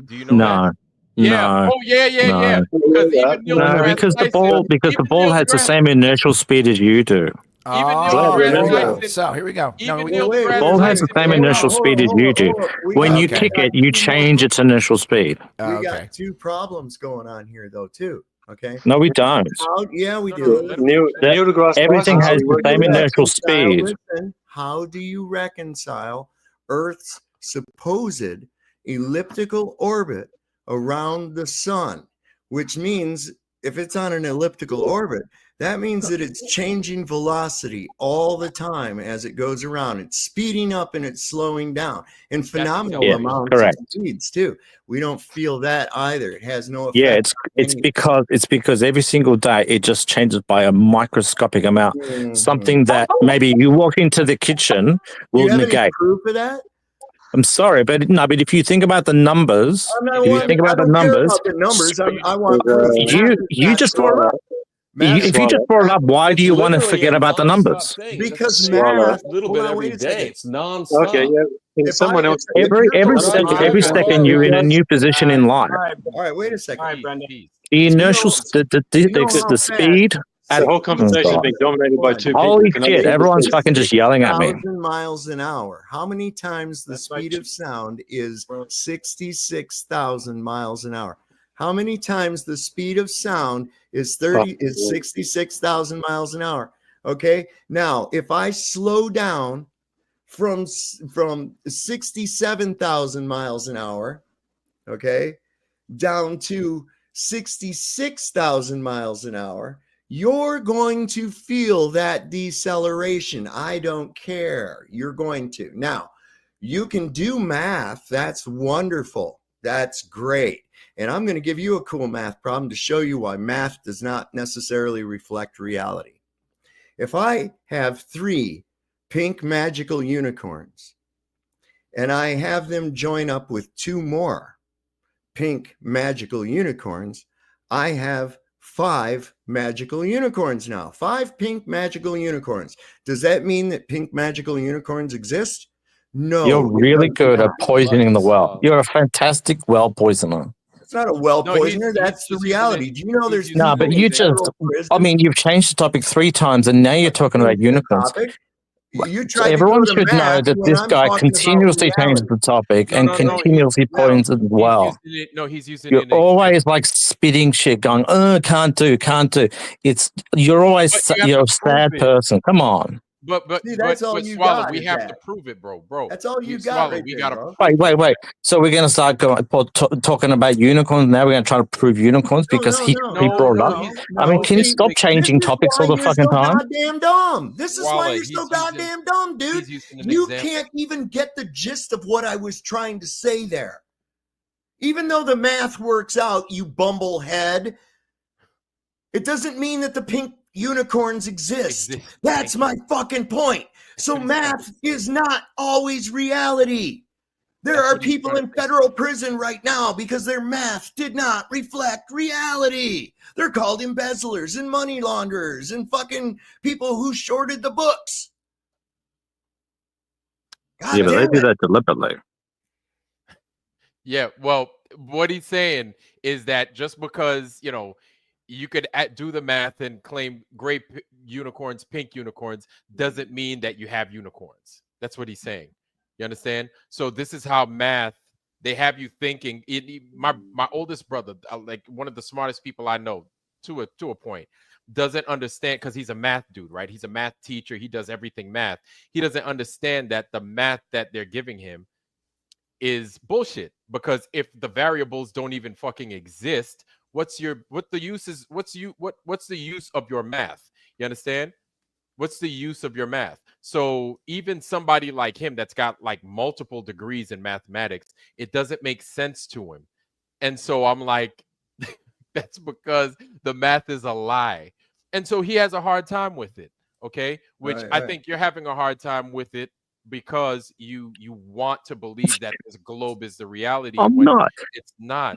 Do you know that? Yeah. No. Oh, yeah. No. Because the ball has the same inertial speed as you do. So here we go. The ball has the same inertial speed as you do. When you kick it, you change its inertial speed. We got two problems going on here, though, too. Okay. No, we don't. Yeah, we do. Everything has the same inertial speed. Listen, how do you reconcile Earth's supposed elliptical orbit around the sun, which means if it's on an elliptical orbit, that means that it's changing velocity all the time as it goes around. It's speeding up and it's slowing down, and phenomenal Yeah, amounts correct. of speeds too. We don't feel that either. It has no effect. Yeah, it's because every single day it just changes by a microscopic amount. Something that maybe you walk into the kitchen Do will you have any negate. proof of that? I'm sorry, but no. But if you think about the numbers, I if you think about the don't care numbers, about the numbers. I want proof. you just brought it up. Math If you just brought it up, why do you want to Literally forget a about the nonstop numbers? thing. Because That's math. a little Hold bit on, every wait a day. second. It's nonstop. Okay, yeah. Can If someone I- else? if Every you're going second, to every math, second you're in a new position in life. All right, wait a second. All right, Brendan. The inertial, know the how speed. The whole conversation has God. been dominated by two people. Holy Can I shit! just- Everyone's fucking just yelling at me. 1,000 miles an hour. How many times the That's speed right. of sound is 66,000 miles an hour? How many times the speed of sound is 66,000 miles an hour? Okay. Now, if I slow down from 67,000 miles an hour, okay, down to 66,000 miles an hour, you're going to feel that deceleration. I don't care. You're going to. Now, you can do math. That's wonderful. That's great. And I'm going to give you a cool math problem to show you why math does not necessarily reflect reality. If I have 3 pink magical unicorns and I have them join up with 2 more pink magical unicorns, I have 5 magical unicorns now. 5 pink magical unicorns. Does that mean that pink magical unicorns exist? No. You're really it does good at not. poisoning the well. You're a fantastic well poisoner. It's not a well No, he's- poisoner. he's That's the using reality. it- Do you know he's there's using No, it but as you an just, example. I mean, you've changed the topic 3 times and now you're talking about unicorns. You So tried everyone to go to should know math that when this I'm guy talking about continuously changes reality. the topic and No, continuously no, points as well. He's using You're it. in always like spitting shit, going, "Oh, can't do." You're always But you have you're a to prove sad it. person. Come on. But See, that's all but you Swallow, got we is have that. to prove it, bro. That's all you got Swallow, right we there, gotta bro. Wait. So we're going to start talking about unicorns now. We're going to try to prove unicorns because he brought it up. I mean, can you stop changing topics all the fucking time? Goddamn dumb. This is why Swallow, you're so he's goddamn dumb, dude. He's using an You example. can't even get the gist of what I was trying to say there. Even though the math works out, you bumblehead, it doesn't mean that the pink unicorns exist. That's my fucking point. So math is not always reality. There That's are what he's people trying in to say. federal prison right now because their math did not reflect reality. They're called embezzlers and money launderers and fucking people who shorted the books. God Yeah, but they damn do it. that deliberately. Yeah, well, what he's saying is that just because, you could do the math and claim gray unicorns, pink unicorns, doesn't mean that you have unicorns. That's what he's saying. You understand? So this is how math, they have you thinking. My oldest brother, like one of the smartest people I know, to a point, doesn't understand, because he's a math dude, right? He's a math teacher. He does everything math. He doesn't understand that the math that they're giving him is bullshit, because if the variables don't even fucking exist, what's the use of your math? You understand? What's the use of your math? So even somebody like him that's got like multiple degrees in mathematics, it doesn't make sense to him. And so I'm like, that's because the math is a lie. And so he has a hard time with it. Okay. Which I think you're having a hard time with it because you want to believe that this globe is the reality. I'm when not. It's not.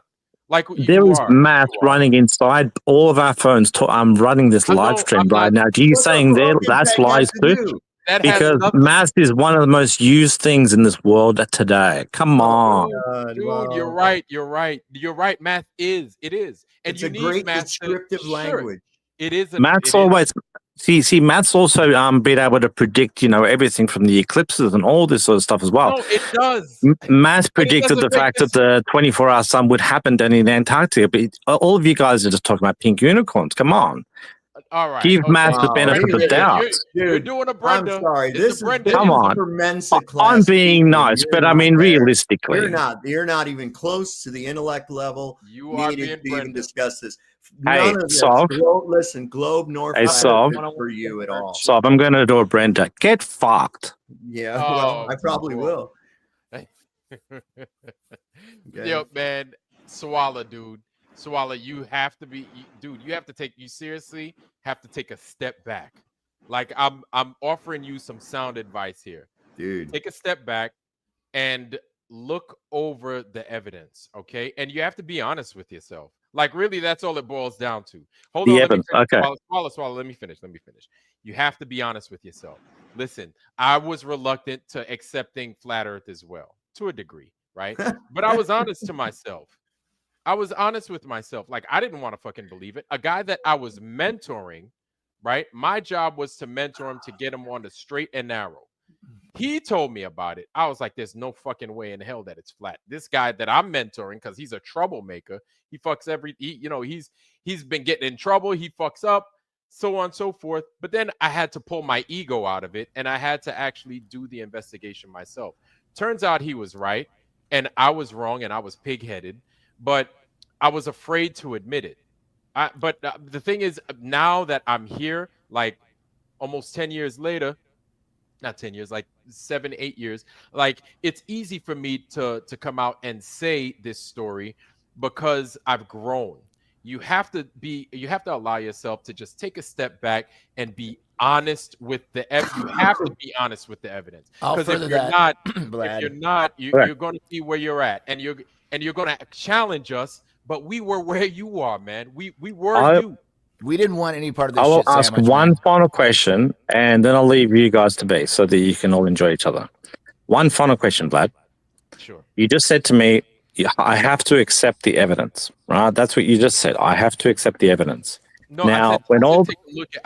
Like There is math running inside all of our phones. I'm running this live stream right now. Do you saying that's lies too? Because math is one of the most used things in this world today. Come on. Dude, you're right. Math is. It is. And It's you a need great math descriptive language. It is. Math's always see. Math's also been able to predict, everything from the eclipses and all this sort of stuff as well. No, it does. Math But it predicted the doesn't make fact that the 24-hour sun would happen down in Antarctica. But all of you guys are just talking about pink unicorns. Come on. All right. Give okay. Matt the benefit of the really? doubt. You're doing a Brenda. I'm sorry. It's This a is Brenda. Come on. for Mensa class. I'm being people. nice, You're but I not mean, there. realistically, You're not even close to the intellect level You are needed being to even Brenda. discuss this. Hey, None of this. Sov. Listen, Globe nor Hey, Flat Sov. Earth is for you at all. So I'm going to do a Brenda. Get fucked. Yeah, well, Oh, I probably bro. will. Yo, man, Swallow, dude. Swallow, you have to be, dude. You have to take. You seriously have to take a step back. Like I'm offering you some sound advice here. Dude. Take a step back and look over the evidence, okay? And you have to be honest with yourself. Like, really, that's all it boils down to. Hold The on, evidence. Okay. Swallow. Let me finish. You have to be honest with yourself. Listen, I was reluctant to accepting flat Earth as well, to a degree, right? But I was honest to myself. I was honest with myself. Like, I didn't want to fucking believe it. A guy that I was mentoring, right? My job was to mentor him to get him on the straight and narrow. He told me about it. I was like, there's no fucking way in hell that it's flat. This guy that I'm mentoring, because he's a troublemaker, he fucks he's been getting in trouble, he fucks up, so on and so forth. But then I had to pull my ego out of it, and I had to actually do the investigation myself. Turns out he was right, and I was wrong, and I was pig-headed, but I was afraid to admit it. But the thing is, now that I'm here, like almost 10 years later, not 10 years, like 7, 8 years, like it's easy for me to come out and say this story because I've grown. You have to allow yourself to just take a step back and be honest with the evidence. You have to be honest with the evidence. Because if you're not, you're going to see where you're at, and you're going to challenge us. But we were where you are, man. We were you. We didn't want any part of this. I will shit ask sandwich, one man. final question, and then I'll leave you guys to be so that you can all enjoy each other. One final question, Vlad. Sure. You just said to me, I have to accept the evidence, right? That's what you just said. I have to accept the evidence. No, now,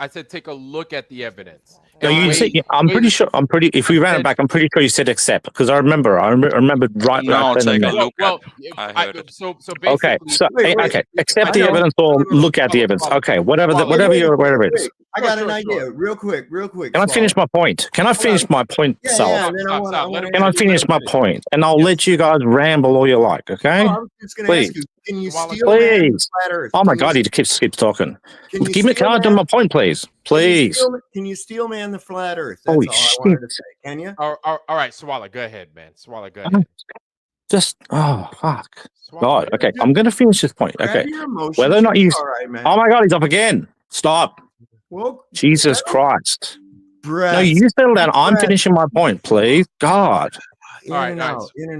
I said take a look at the evidence. No, you said, I'm pretty sure. If we ran it back, I'm pretty sure you said accept, because I remembered right. No, then take and a there. look Well, at. I heard it. so Okay, basically, so okay, accept the evidence or look at the evidence. Okay, whatever it is. I got an idea. Real quick. Can I finish my point? Can I finish my point, Sal? Can I finish my point? And I'll let you guys ramble all you like, okay? I was just going to ask you, can you steal please. Flat Earth? Oh my God, he keeps talking. Can I do my point, please? Please. Can you steal man the flat Earth? That's Holy all I shit. wanted to say. Can you? all right, Swallow, go ahead, man. Swallow, go ahead. Fuck. God, okay, I'm going to finish this point. Okay. Whether or not you... All right, man. Oh my God, he's up again. Stop. Well, Jesus Christ. Brett, No, you settle down. I'm finishing my point, please. God. in and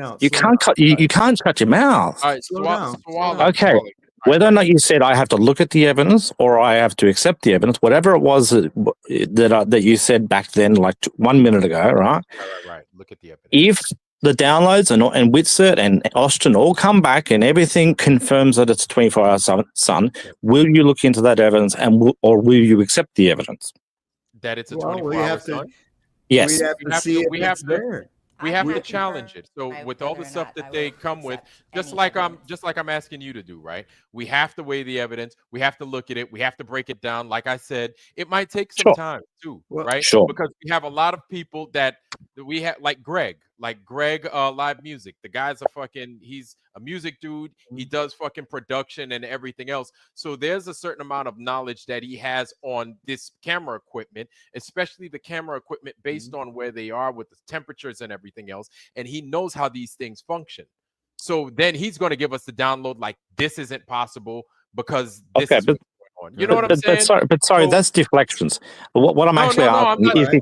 out. You can't cut. You can't shut your mouth. All right, Slow Swallow. down. Okay. Whether or not you said I have to look at the evidence or I have to accept the evidence, whatever it was that you said back then, like 1 minute ago, right? Right. Look at the evidence. If the downloads and Witsit and Austin all come back and everything confirms that it's 24-hour sun, will you look into that evidence or will you accept the evidence? That it's a Well, 24-hour sun? Yes. We have to see if it's there. We have to would challenge it. So I- with all the whether or stuff not that I they will come with, accept just any like evidence. I'm asking you to do, right? We have to weigh the evidence. We have to look at it. We have to break it down. Like I said, it might take some time too, right? Sure. Because we have a lot of people that we have, like Greg Live Music. The guy's he's a music dude. He does fucking production and everything else. So there's a certain amount of knowledge that he has on this camera equipment, especially the camera equipment based on where they are with the temperatures and everything else. And he knows how these things function. So then he's going to give us the download like this isn't possible because this is what's going on. You know what I'm saying? But sorry, that's deflections. What I'm actually asking is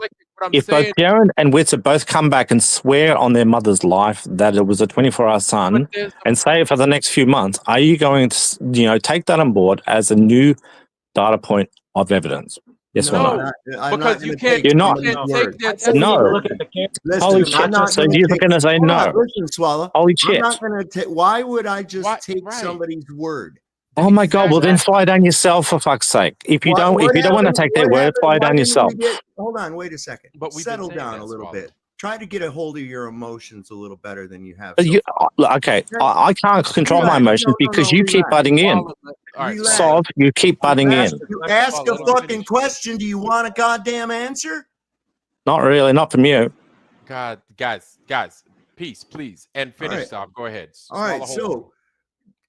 if both Darren and Witsit both come back and swear on their mother's life that it was a 24-hour sun and say it for the next few months, are you going to take that on board as a new data point of evidence? Yes or no? Because you can't. You're not. You can't take their No. Listen, Holy I'm shit. not So gonna you're take- going to say Hold no. on, listen, Swallow. Holy I'm shit. not going to why would I just take right. somebody's word? Oh my God! Well, then fly down yourself for fuck's sake. If you don't want to take their word, fly down yourself. Hold on, wait a second. But we've been settle saying down that, a little Swallow. bit. Try to get a hold of your emotions a little better than you have. Okay, I can't control my emotions because you keep butting in. All right. Relax. Sov, you keep butting in. You ask a Let him fucking finish. question. Do you want a goddamn answer? Not really, not from you. God, guys, peace, please, and finish. right. Stop. Go ahead. All right. Swallow whole. So,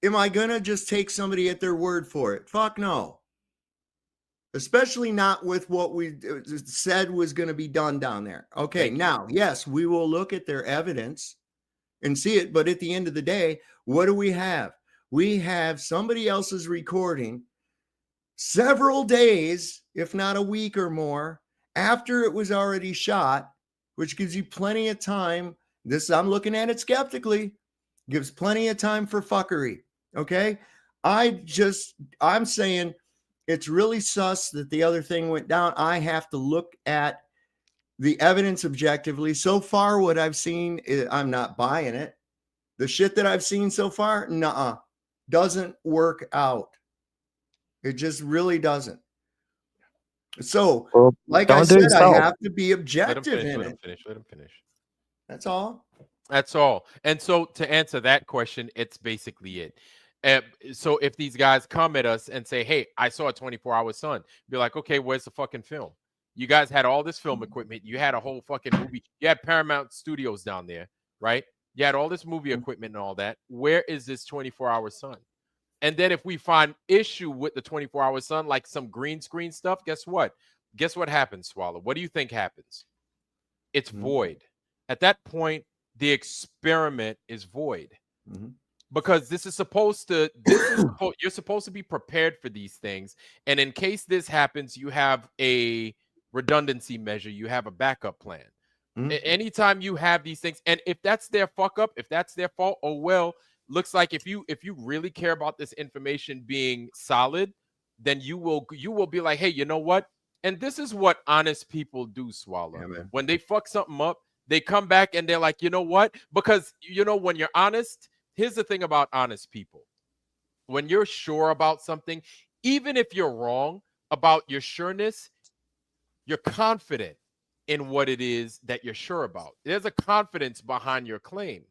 am I gonna just take somebody at their word for it? Fuck no. Especially not with what we said was going to be done down there. Okay. Now, yes, we will look at their evidence and see it. But at the end of the day, what do we have? We have somebody else's recording several days, if not a week or more, after it was already shot, which gives you plenty of time. This, I'm looking at it skeptically, gives plenty of time for fuckery. Okay. I'm saying it's really sus that the other thing went down. I have to look at the evidence objectively. So far, what I've seen, I'm not buying it. The shit that I've seen so far, doesn't work out. It just really doesn't. So, Well, like I don't do said, I so. have to be Let him objective finish. in Let him it. finish. Let him finish. That's all. That's all. And so to answer that question, it's basically it. So if these guys come at us and say, hey, I saw a 24-hour sun, be like, okay, where's the fucking film? You guys had all this film equipment. You had a whole fucking movie. You had Paramount Studios down there, right? You had all this movie equipment and all that. Where is this 24-hour sun? And then if we find issue with the 24-hour sun, like some green screen stuff, guess what? Guess what happens, Swallow? What do you think happens? It's void. At that point, the experiment is void. Because this is supposed to, you're supposed to be prepared for these things. And in case this happens, you have a redundancy measure, you have a backup plan. Anytime you have these things, and if that's their fuck up, if that's their fault, oh well, looks like if you really care about this information being solid, then you will be like, hey, you know what? And this is what honest people do, Swallow. Yeah, when they fuck something up, they come back and they're like, you know what? Because when you're honest, here's the thing about honest people. When you're sure about something, even if you're wrong about your sureness, you're confident in what it is that you're sure about. There's a confidence behind your claim.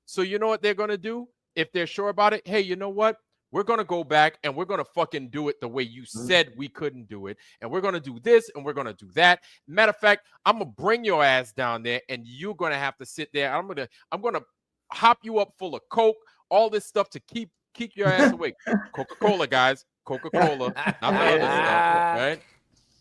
So you know what they're going to do? If they're sure about it, hey, you know what? We're going to go back and we're going to fucking do it the way you said we couldn't do it. And we're going to do this and we're going to do that. Matter of fact, I'm going to bring your ass down there and you're going to have to sit there. I'm going to hop you up full of Coke, all this stuff to keep your ass awake. Coca-Cola, guys. Coca-Cola. Not the other stuff, right?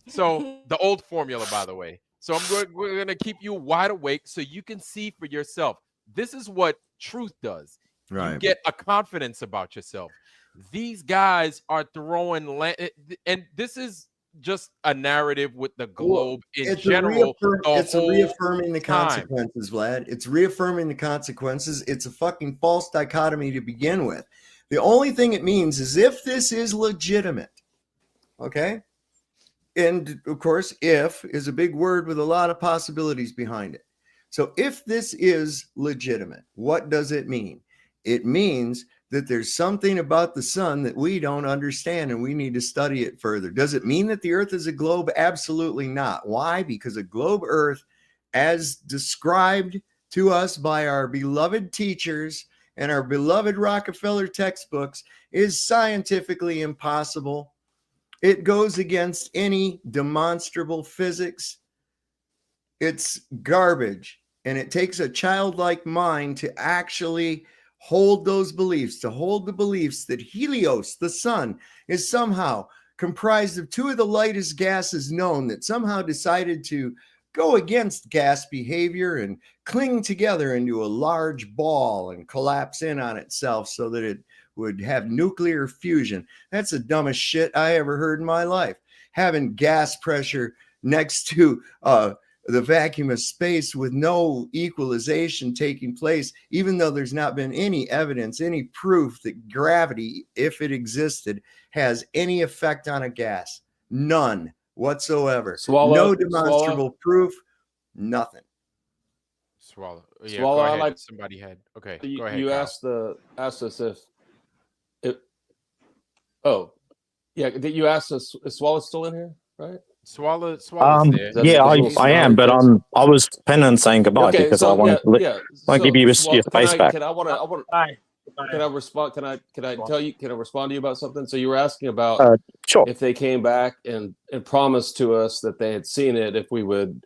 So the old formula, by the way. So we're going to keep you wide awake so you can see for yourself. This is what truth does. Right. You get a confidence about yourself. These guys are throwing, and this is just a narrative with the globe in general. It's reaffirming the consequences, Vlad. It's reaffirming the consequences. It's a fucking false dichotomy to begin with. The only thing it means is if this is legitimate, okay? And of course, if is a big word with a lot of possibilities behind it. So if this is legitimate, what does it mean? It means that there's something about the sun that we don't understand and we need to study it further. Does it mean that the earth is a globe? Absolutely not. Why? Because a globe earth, as described to us by our beloved teachers and our beloved Rockefeller textbooks, is scientifically impossible. It goes against any demonstrable physics. It's garbage. And it takes a childlike mind to actually hold those beliefs, to hold the beliefs that Helios, the sun, is somehow comprised of two of the lightest gases known, that somehow decided to go against gas behavior and cling together into a large ball and collapse in on itself so that it would have nuclear fusion. That's the dumbest shit I ever heard in my life. Having gas pressure next to the vacuum of space with no equalization taking place, even though there's not been any evidence, any proof that gravity, if it existed, has any effect on a gas. None whatsoever. No demonstrable proof. Nothing. Swallow. Yeah, Swallow, go I ahead. like- Somebody had. Okay, You, go ahead. you Kyle. asked us if oh yeah, you asked us, is Swallow still in here, right? Swallow's there. Yeah, That's I am, but I was planning on saying goodbie Okay, because so I want to yeah, give you Swallow, your space back. I want Can I respond? Can I tell you? Can I respond to you about something? So you were asking about Sure. if they came back and promised to us that they had seen it, if we would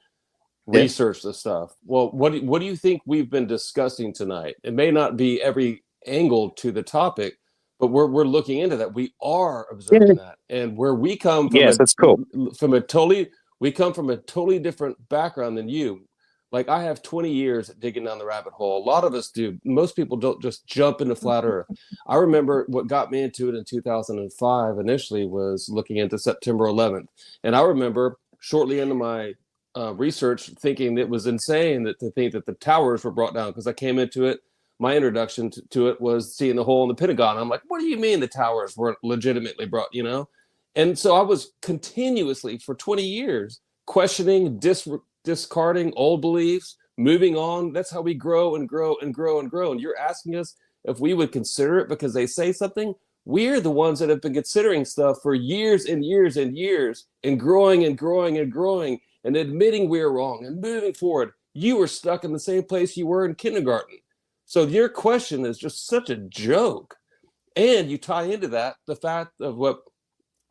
research the stuff. Well, what do you think we've been discussing tonight? It may not be every angle to the topic, but we're looking into that. We are observing that, and where we come from, That's cool. We come from a totally different background than you. Like I have 20 years digging down the rabbit hole. A lot of us do. Most people don't just jump into flat Earth. I remember what got me into it in 2005 initially was looking into September 11th. And I remember shortly into my research thinking it was insane to think that the towers were brought down, because I came into it. My introduction to it was seeing the hole in the Pentagon. I'm like, what do you mean the towers weren't legitimately brought, And so I was continuously for 20 years questioning, discarding old beliefs, moving on. That's how we grow and grow and grow and grow. And you're asking us if we would consider it because they say something. We're the ones that have been considering stuff for years and years and years and growing and growing and growing and admitting we're wrong and moving forward. You were stuck in the same place you were in kindergarten. So your question is just such a joke. And you tie into that the fact of what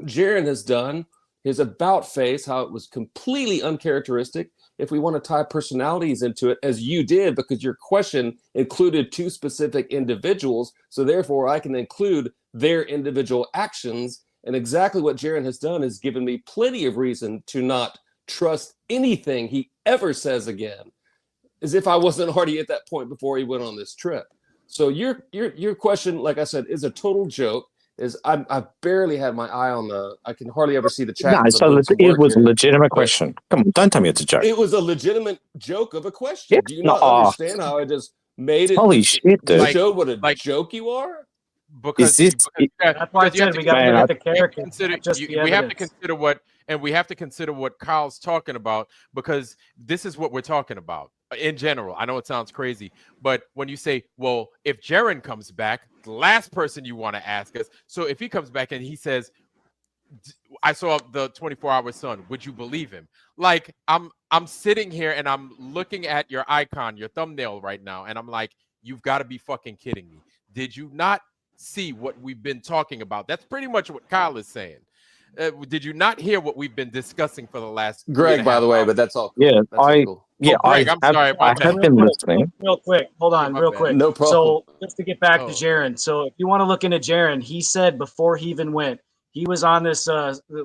Jaron has done, his about face, how it was completely uncharacteristic. If we want to tie personalities into it, as you did, because your question included two specific individuals, so therefore I can include their individual actions. And exactly what Jaron has done has given me plenty of reason to not trust anything he ever says again, as if I wasn't already at that point before he went on this trip. So your question, like I said, is a total joke. I've barely had my eye on I can hardly ever see the chat. No, so it was a legitimate question. Come on, don't tell me it's a joke. It was a legitimate joke of a question. Yeah. Do you not understand how I just made it? Holy shit, dude. Showed what a joke you are? Because That's why I said we got to look at the character. We have to consider we have to consider what Kyle's talking about, because this is what we're talking about in general. I know it sounds crazy, but when you say, well, if Jaron comes back, the last person you want to ask us. So if he comes back and he says, I saw the 24-hour sun, would you believe him? Like I'm sitting here and I'm looking at your icon, your thumbnail right now, and I'm like, you've got to be fucking kidding me. Did you not see what we've been talking about? That's pretty much what Kyle is saying. Did you not hear what we've been discussing for the last Greg, by the way, but that's all cool. Yeah, that's cool. Greg, I'm sorry about I have been listening. Real quick, hold on, real quick. No problem. So just to get back to Jaron. So if you want to look into Jaron, he said before he even went, he was on this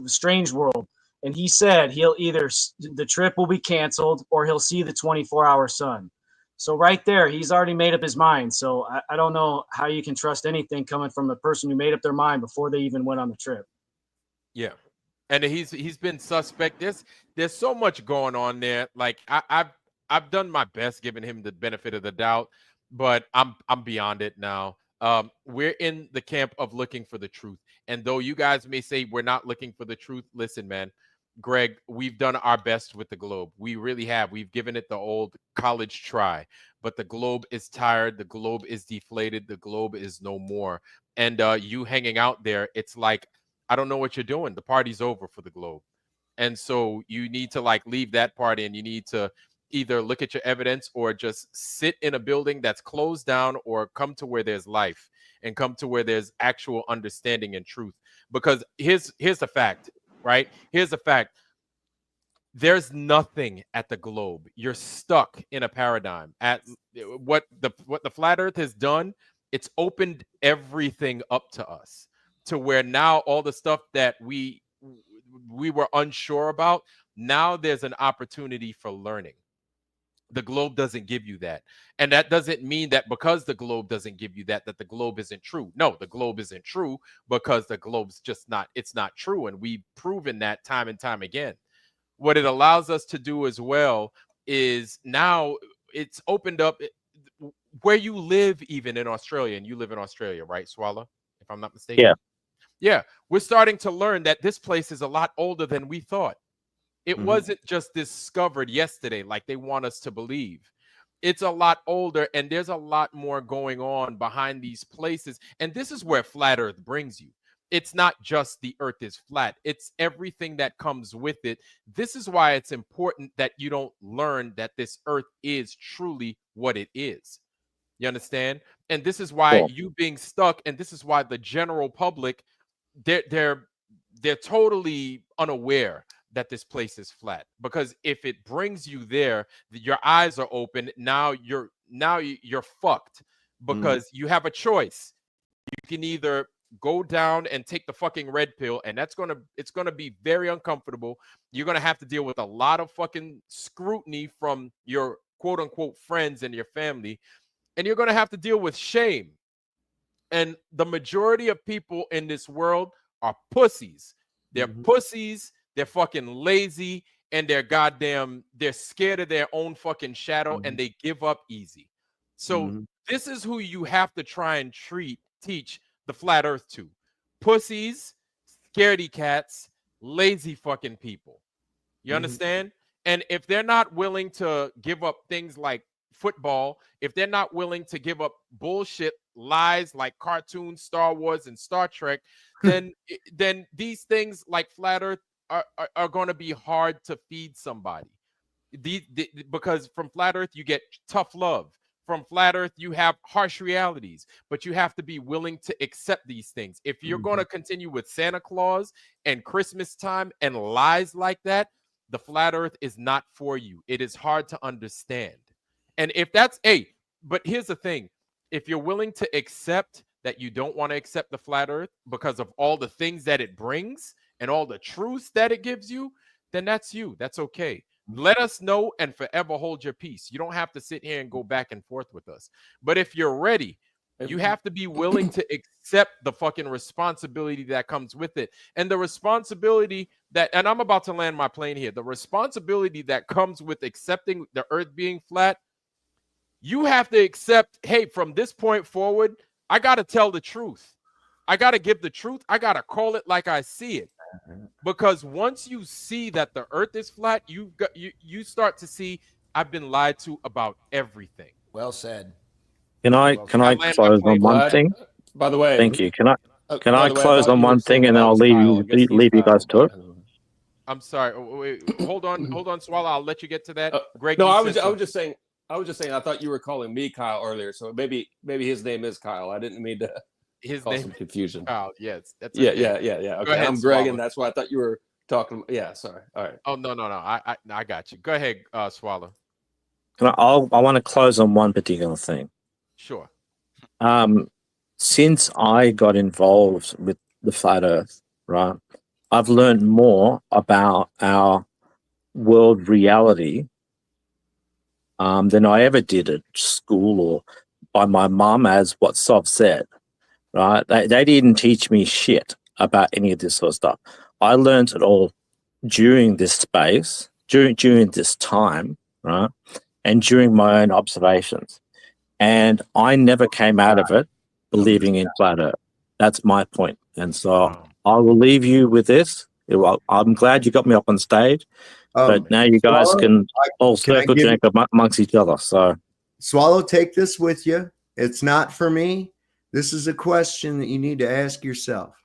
strange world, and he said he'll either the trip will be canceled or he'll see the 24-hour sun. So right there, he's already made up his mind. So I don't know how you can trust anything coming from a person who made up their mind before they even went on the trip. Yeah, and he's been suspect. There's so much going on there. Like I've done my best giving him the benefit of the doubt, but I'm beyond it now. We're in the camp of looking for the truth, and though you guys may say we're not looking for the truth, listen, man. Greg, we've done our best with the globe. We really have. We've given it the old college try, but the globe is tired. The globe is deflated. The globe is no more. And you hanging out there, it's like, I don't know what you're doing. The party's over for the globe. And so you need to like leave that party, and you need to either look at your evidence or just sit in a building that's closed down, or come to where there's life and come to where there's actual understanding and truth. Because here's the fact. Right? Here's the fact. There's nothing at the globe. You're stuck in a paradigm. At what the flat earth has done, it's opened everything up to us, to where now all the stuff that we were unsure about, now there's an opportunity for learning. The globe doesn't give you that. And that doesn't mean that because the globe doesn't give you that the globe isn't true. No, the globe isn't true because the globe's just not, it's not true. And we've proven that time and time again. What it allows us to do as well is now it's opened up where you live, even in Australia, and you live in Australia, right, Swallow? If I'm not mistaken. Yeah. Yeah. We're starting to learn that this place is a lot older than we thought. It wasn't just discovered yesterday like they want us to believe. It's a lot older, and there's a lot more going on behind these places. And this is where flat earth brings you. It's not just the earth is flat. It's everything that comes with it. This is why it's important that you don't learn that this earth is truly what it is. You understand? And this is why you being stuck, and this is why the general public, they're totally unaware that this place is flat. Because if it brings you there, your eyes are open. Now you're fucked, because you have a choice. You can either go down and take the fucking red pill, and it's gonna be very uncomfortable. You're gonna have to deal with a lot of fucking scrutiny from your quote unquote friends and your family, and you're gonna have to deal with shame. And the majority of people in this world are pussies. They're pussies, they're fucking lazy, and they're scared of their own fucking shadow, and they give up easy. So this is who you have to try and teach the flat earth to. Pussies, scaredy cats, lazy fucking people. You understand? And if they're not willing to give up things like football, if they're not willing to give up bullshit lies like cartoons, Star Wars, and Star Trek, then these things like flat earth are going to be hard to feed somebody. Because from flat earth you get tough love. From flat earth you have harsh realities, but you have to be willing to accept these things. If you're going to continue with Santa Claus and Christmas time and lies like that, the flat earth is not for you. It is hard to understand. And if that's but here's the thing. If you're willing to accept that you don't want to accept the flat earth because of all the things that it brings and all the truths that it gives you, then that's you. That's okay. Let us know and forever hold your peace. You don't have to sit here and go back and forth with us. But if you're ready, you have to be willing to accept the fucking responsibility that comes with it. And the responsibility that, and I'm about to land my plane here, the responsibility that comes with accepting the earth being flat, you have to accept, hey, from this point forward, I got to tell the truth. I got to give the truth. I got to call it like I see it. Because once you see that the earth is flat, you start to see I've been lied to about everything. Well said. Can I close on one thing? By the way, thank you. Can I by the way, close thought on you were one saying thing and then that I'll was leave Kyle. I guess he's you guys to Kyle. it? I'm sorry. Wait, hold on, Swallow. I'll let you get to that. Greg, No, you I said was just saying. I thought you were calling me Kyle earlier, so maybe his name is Kyle. I didn't mean to cause some confusion. Kyle. Yes, that's yeah, okay. yeah. Okay, ahead, I'm Greg, Swallow. and that's why I thought you were talking. Yeah, sorry. All right. Oh no. I got you. Go ahead, Swallow. I want to close on one particular thing. Sure. Since I got involved with the flat Earth, right, I've learned more about our world reality than I ever did at school or by my mum, as what SOV said, right? They didn't teach me shit about any of this sort of stuff. I learned it all during this space, during this time, right? And during my own observations. And I never came out of it believing in flat Earth. That's my point. And so I will leave you with this. I'm glad you got me up on stage, but now you guys can all circle drink amongst each other. So, Swallow, take this with you. It's not for me. This is a question that you need to ask yourself.